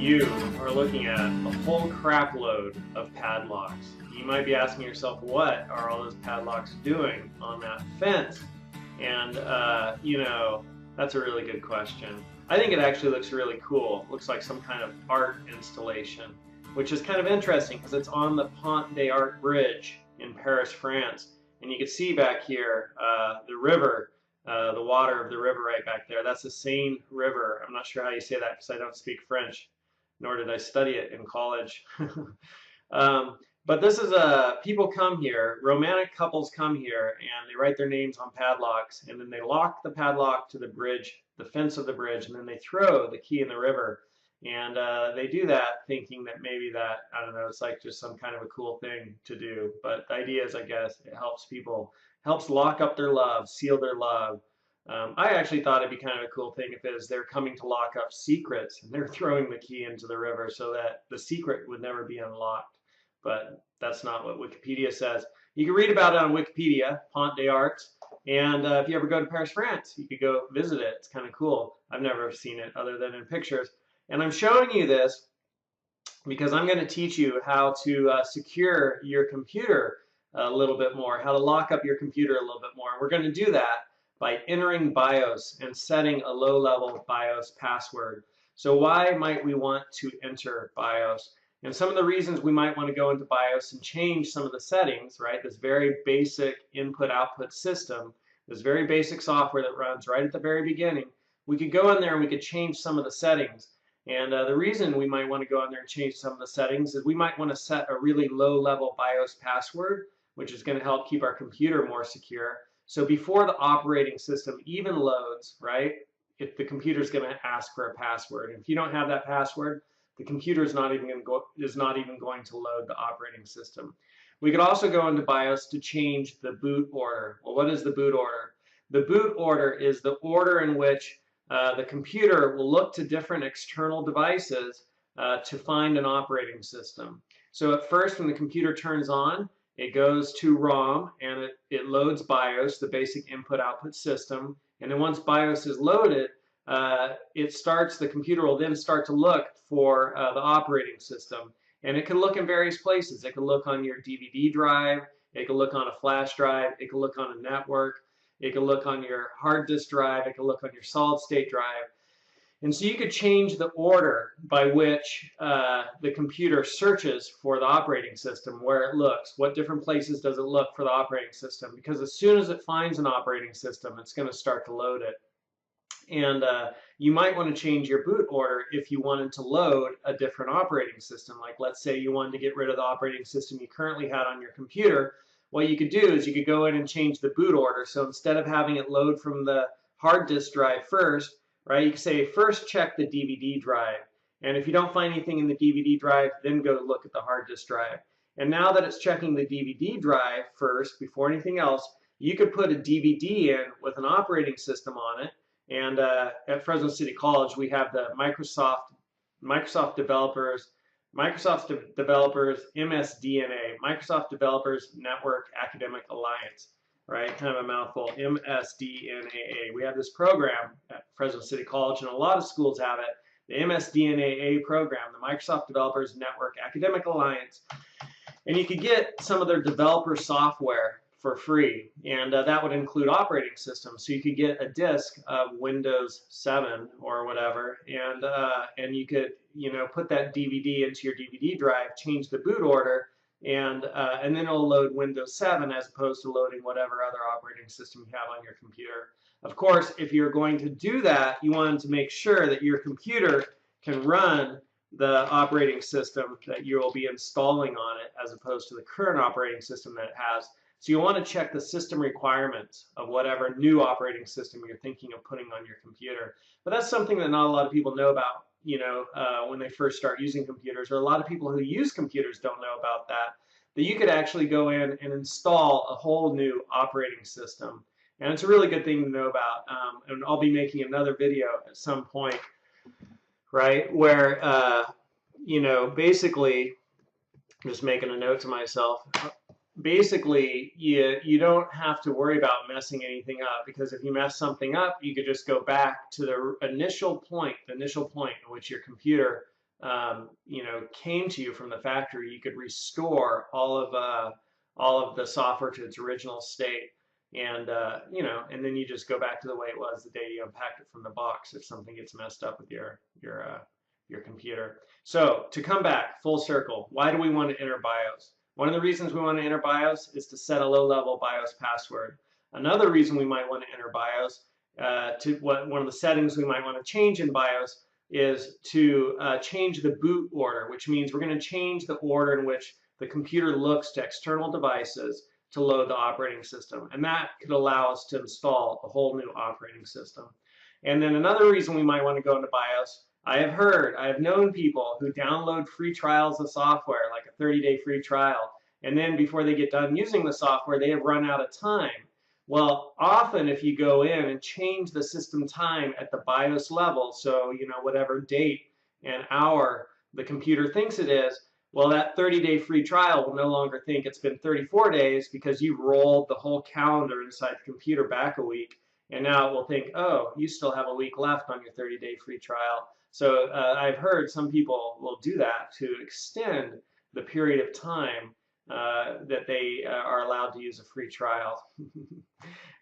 You are looking at a whole crap load of padlocks. You might be asking yourself, what are all those padlocks doing on that fence? And, that's a really good question. I think it actually looks really cool. It looks like some kind of art installation, which is kind of interesting because it's on the Pont des Arts Bridge in Paris, France. And you can see back here the river, the water of the river right back there. That's the Seine River. I'm not sure how you say that because I don't speak French, nor did I study it in college. But this is people come here, romantic couples come here, and they write their names on padlocks, and then they lock the padlock to the bridge, the fence of the bridge, and then they throw the key in the river. And they do that thinking that maybe that, I don't know, it's like just some kind of a cool thing to do. But the idea is, I guess, it helps people, helps lock up their love, seal their love. I actually thought it'd be kind of a cool thing if it was they're coming to lock up secrets and they're throwing the key into the river so that the secret would never be unlocked. But that's not what Wikipedia says. You can read about it on Wikipedia, Pont des Arts. And if you ever go to Paris, France, you could go visit it. It's kind of cool. I've never seen it other than in pictures. And I'm showing you this because I'm going to teach you how to secure your computer a little bit more, how to lock up your computer a little bit more. And we're going to do that by entering BIOS and setting a low-level BIOS password. So why might we want to enter BIOS? And some of the reasons we might want to go into BIOS and change some of the settings, right? This very basic input-output system, this very basic software that runs right at the very beginning, we could go in there and we could change some of the settings. And the reason we might want to go in there and change some of the settings is we might want to set a really low-level BIOS password, which is going to help keep our computer more secure. So before the operating system even loads, right, if the computer is going to ask for a password. And if you don't have that password, the computer is not even going to load the operating system. We could also go into BIOS to change the boot order. Well, what is the boot order? The boot order is the order in which the computer will look to different external devices to find an operating system. So at first, when the computer turns on, it goes to ROM and it loads BIOS, the basic input-output system. And then once BIOS is loaded, the computer will then start to look for the operating system. And it can look in various places. It can look on your DVD drive, it can look on a flash drive, it can look on a network, it can look on your hard disk drive, it can look on your solid state drive. And so you could change the order by which the computer searches for the operating system, where it looks. What different places does it look for the operating system? Because as soon as it finds an operating system, it's going to start to load it. And you might want to change your boot order if you wanted to load a different operating system. Like let's say you wanted to get rid of the operating system you currently had on your computer. What you could do is you could go in and change the boot order. So instead of having it load from the hard disk drive first, right, you could say first check the DVD drive. And if you don't find anything in the DVD drive, then go look at the hard disk drive. And now that it's checking the DVD drive first before anything else, you could put a DVD in with an operating system on it. And at Fresno City College, we have the Microsoft Developers MSDNA, Microsoft Developers Network Academic Alliance, right? Kind of a mouthful, MSDNAA. We have this program at Fresno City College, and a lot of schools have it, the MSDNAA program, the Microsoft Developers Network Academic Alliance. And you could get some of their developer software for free, and that would include operating systems. So you could get a disk of Windows 7 or whatever, and you could put that DVD into your DVD drive, change the boot order, and then it'll load Windows 7 as opposed to loading whatever other operating system you have on your computer. Of course, if you're going to do that, you want to make sure that your computer can run the operating system that you will be installing on it as opposed to the current operating system that it has. So you want to check the system requirements of whatever new operating system you're thinking of putting on your computer. But that's something that not a lot of people know about, when they first start using computers, or a lot of people who use computers don't know about that you could actually go in and install a whole new operating system. And it's a really good thing to know about. And I'll be making another video at some point, right, where, basically, I'm just making a note to myself, basically, you don't have to worry about messing anything up, because if you mess something up, you could just go back to the initial point in which your computer you know, came to you from the factory, you could restore all of the software to its original state, and you know, and then you just go back to the way it was the day you unpacked it from the box if something gets messed up with your computer. So to come back full circle, why do we want to enter BIOS? One of the reasons we want to enter BIOS is to set a low-level BIOS password. Another reason we might want to enter BIOS, one of the settings we might want to change in BIOS is to change the boot order, which means we're going to change the order in which the computer looks to external devices to load the operating system. And that could allow us to install a whole new operating system. And then another reason we might want to go into BIOS, I have known people who download free trials of software, like a 30-day free trial, and then before they get done using the software, they have run out of time. Well, often if you go in and change the system time at the BIOS level, so you know whatever date and hour the computer thinks it is, well, that 30-day free trial will no longer think it's been 34 days because you've rolled the whole calendar inside the computer back a week, and now it will think, oh, you still have a week left on your 30-day free trial. So I've heard some people will do that to extend the period of time that they are allowed to use a free trial.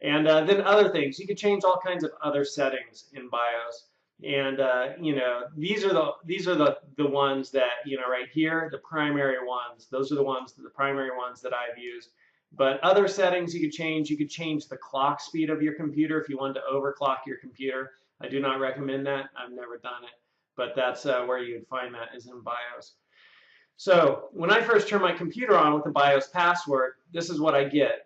And then other things, you can change all kinds of other settings in BIOS. And you know, these are the ones that, you know, right here, the primary ones. Those are the primary ones that I've used. But other settings you could change. You could change the clock speed of your computer if you wanted to overclock your computer. I do not recommend that. I've never done it, but that's where you would find that is in BIOS. So when I first turn my computer on with the BIOS password, this is what I get.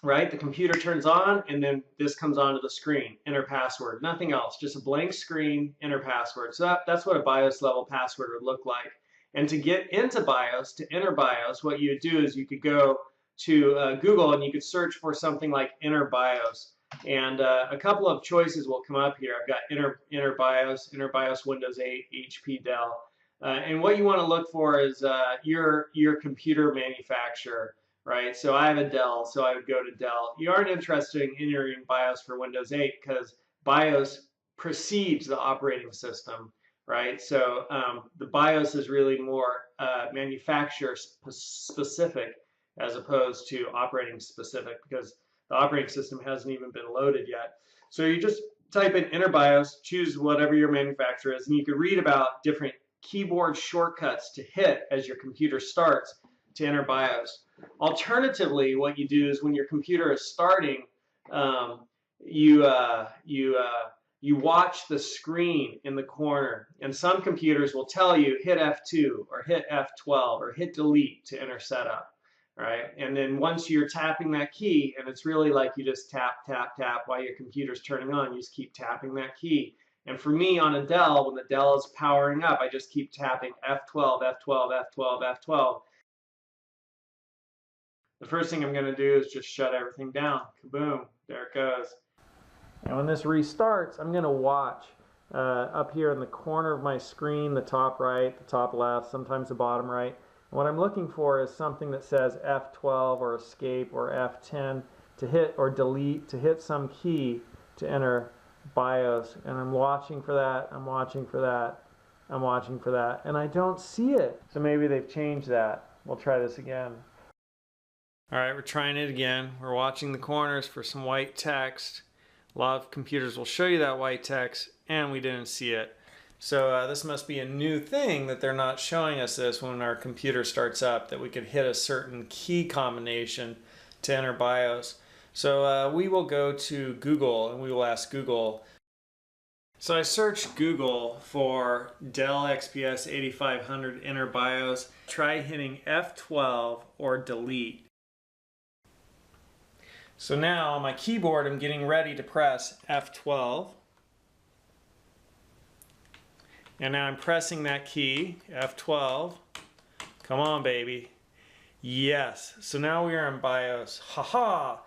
Right? The computer turns on, and then this comes onto the screen, enter password, nothing else, just a blank screen, enter password. So that's what a BIOS level password would look like. And to get into BIOS, to enter BIOS, what you would do is you could go to Google and you could search for something like enter BIOS. And a couple of choices will come up here. I've got enter BIOS Windows 8, HP, Dell. And what you want to look for is your computer manufacturer. Right, so I have a Dell, so I would go to Dell. You aren't interested in entering BIOS for Windows 8 because BIOS precedes the operating system, right? So the BIOS is really more manufacturer specific as opposed to operating specific because the operating system hasn't even been loaded yet. So you just type in enter BIOS, choose whatever your manufacturer is, and you can read about different keyboard shortcuts to hit as your computer starts to enter BIOS. Alternatively, what you do is when your computer is starting, you watch the screen in the corner, and some computers will tell you hit F2 or hit F12 or hit delete to enter setup, right? And then once you're tapping that key, and it's really like you just tap, tap, tap while your computer's turning on, you just keep tapping that key. And for me on a Dell, when the Dell is powering up, I just keep tapping F12, F12, F12, F12. The first thing I'm going to do is just shut everything down. Kaboom, there it goes. And when this restarts, I'm going to watch up here in the corner of my screen, the top right, the top left, sometimes the bottom right. And what I'm looking for is something that says F12 or escape or F10 to hit, or delete, to hit some key to enter BIOS. And I'm watching for that, I'm watching for that, I'm watching for that, and I don't see it. So maybe they've changed that. We'll try this again. All right, we're trying it again. We're watching the corners for some white text. A lot of computers will show you that white text, and we didn't see it. So this must be a new thing that they're not showing us this when our computer starts up, that we could hit a certain key combination to enter BIOS. So we will go to Google, and we will ask Google. So I searched Google for Dell XPS 8500 enter BIOS. Try hitting F12 or delete. So now on my keyboard, I'm getting ready to press F12. And now I'm pressing that key, F12. Come on, baby. Yes. So now we are in BIOS. Haha.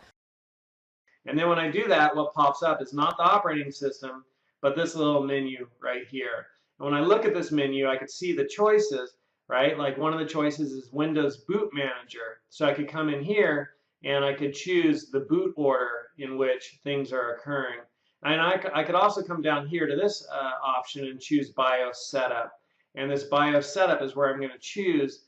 And then when I do that, what pops up is not the operating system, but this little menu right here. And when I look at this menu, I could see the choices, right? Like one of the choices is Windows Boot Manager. So I could come in here and I could choose the boot order in which things are occurring. And I could also come down here to this option and choose BIOS setup. And this BIOS setup is where I'm going to choose,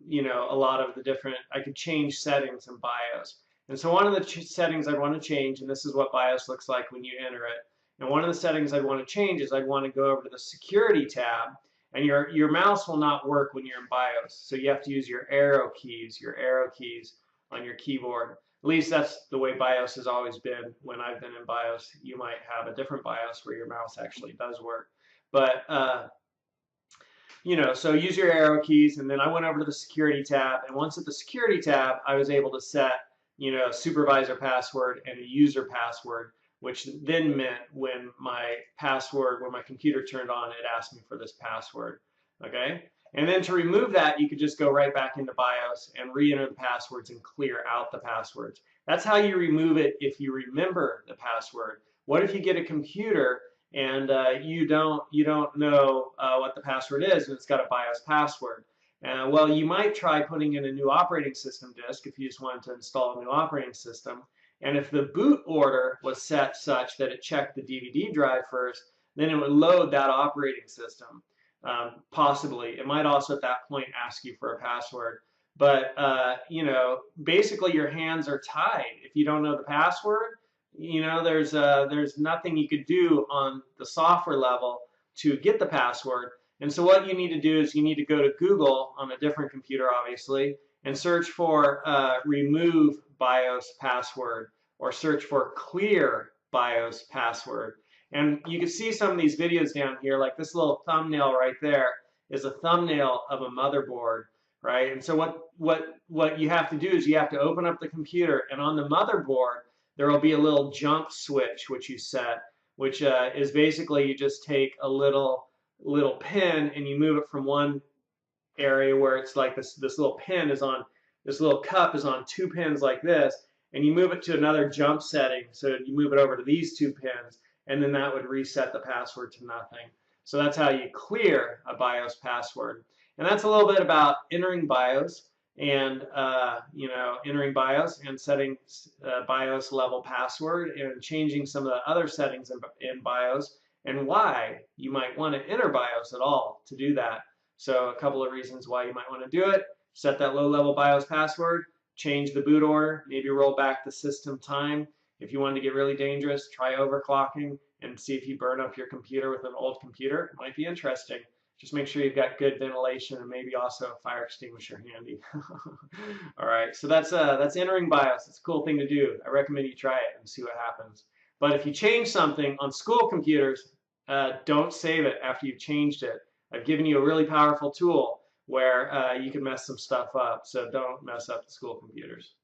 you know, a lot of the different, I could change settings in BIOS. And so one of the settings I'd want to change, and this is what BIOS looks like when you enter it, and one of the settings I'd want to change is I'd want to go over to the Security tab, and your mouse will not work when you're in BIOS. So you have to use your arrow keys on your keyboard. At least that's the way BIOS has always been when I've been in BIOS. You might have a different BIOS where your mouse actually does work. But you know, so use your arrow keys, and then I went over to the Security tab, and once at the Security tab, I was able to set, you know, supervisor password and a user password, which then meant when my computer turned on, it asked me for this password, okay? And then to remove that, you could just go right back into BIOS and re-enter the passwords and clear out the passwords. That's how you remove it if you remember the password. What if you get a computer and you don't know what the password is, and it's got a BIOS password? Well, you might try putting in a new operating system disk if you just wanted to install a new operating system. And if the boot order was set such that it checked the DVD drive first, then it would load that operating system. Possibly. It might also at that point ask you for a password. But, you know, basically your hands are tied. If you don't know the password, you know, there's nothing you could do on the software level to get the password. And so what you need to do is you need to go to Google on a different computer, obviously, and search for remove BIOS password, or search for clear BIOS password. And you can see some of these videos down here, like this little thumbnail right there is a thumbnail of a motherboard, right? And so what you have to do is you have to open up the computer, and on the motherboard, there will be a little jump switch which you set, which is basically you just take a little pin and you move it from one area where it's like this little pin is on, this little cup is on two pins like this, and you move it to another jump setting. So you move it over to these two pins, and then that would reset the password to nothing. So that's how you clear a BIOS password. And that's a little bit about entering BIOS and you know, entering BIOS and setting BIOS level password and changing some of the other settings in BIOS, and why you might want to enter BIOS at all to do that. So a couple of reasons why you might want to do it: set that low-level BIOS password, change the boot order, maybe roll back the system time. If you want to get really dangerous, try overclocking and see if you burn up your computer with an old computer. It might be interesting. Just make sure you've got good ventilation and maybe also a fire extinguisher handy. All right, so that's entering BIOS. It's a cool thing to do. I recommend you try it and see what happens. But if you change something on school computers, don't save it after you've changed it. I've given you a really powerful tool where you can mess some stuff up, so don't mess up the school computers.